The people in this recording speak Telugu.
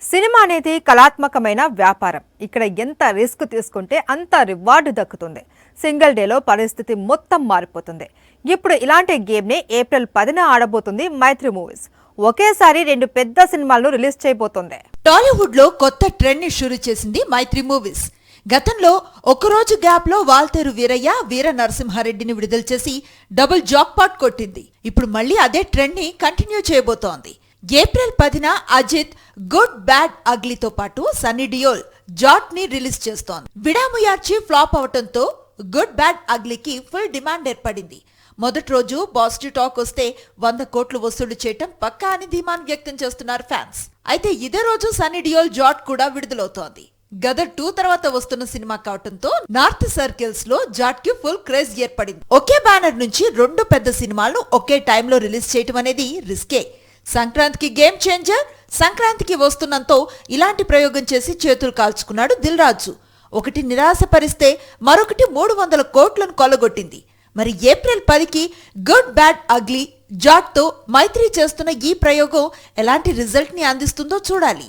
సినిమా అనేది కళాత్మకమైన వ్యాపారం. ఇక్కడ ఎంత రిస్క్ తీసుకుంటే అంత రివార్డు దక్కుతుంది. సింగిల్ డేలో పరిస్థితి మొత్తం మారిపోతుంది. ఇప్పుడు ఇలాంటి గేమ్ని ఏప్రిల్ 10న ఆడబోతుంది మైత్రి మూవీస్. ఒకేసారి 2 పెద్ద సినిమాలను రిలీజ్ చేయబోతోంది. టాలీవుడ్ లో కొత్త ట్రెండ్ ని షురూ చేసింది మైత్రి మూవీస్. గతంలో ఒకరోజు గ్యాప్ లో వాల్తేరు వీరయ్య, వీర నరసింహారెడ్డిని విడుదల చేసి డబుల్ జాక్పాట్ కొట్టింది. ఇప్పుడు మళ్ళీ అదే ట్రెండ్ ని కంటిన్యూ చేయబోతోంది. ఏప్రిల్ 10న అజిత్ గుడ్ బ్యాడ్ అగ్లీతో పాటు సన్నీ డియోల్ జాట్ ని రిలీజ్ చేస్తోంది. విడాముయార్చి ఫ్లాప్ అవటంతో గుడ్ బ్యాడ్ అగ్లీకి ఫుల్ డిమాండ్ ఏర్పడింది. మొదటి రోజు పాజిటివ్ టాక్ వస్తే 100 కోట్లు వసూలు చేయటం పక్కా అని ధీమాన్ వ్యక్తం చేస్తున్నారు ఫ్యాన్స్. అయితే ఇదే రోజు సన్నీ డియోల్ జాట్ కూడా విడుదలవుతోంది. గదర్ 2 తర్వాత వస్తున్న సినిమా కావటంతో నార్త్ సర్కిల్స్ లో జాట్ కి ఫుల్ క్రేజ్ ఏర్పడింది. ఒకే బ్యానర్ నుంచి 2 పెద్ద సినిమాలను ఒకే టైంలో రిలీజ్ చేయటం అనేది రిస్కే. సంక్రాంతికి గేమ్ చేంజర్. సంక్రాంతికి వస్తున్నంతో ఇలాంటి ప్రయోగం చేసి చేతులు కాల్చుకున్నాడు దిల్ రాజు. ఒకటి నిరాశపరిస్తే మరొకటి 300 కోట్లను కొల్లగొట్టింది. మరి ఏప్రిల్ 10కి గుడ్ బ్యాడ్ అగ్లీ జాట్ తో మైత్రి చేస్తున్న ఈ ప్రయోగం ఎలాంటి రిజల్ట్ ని అందిస్తుందో చూడాలి.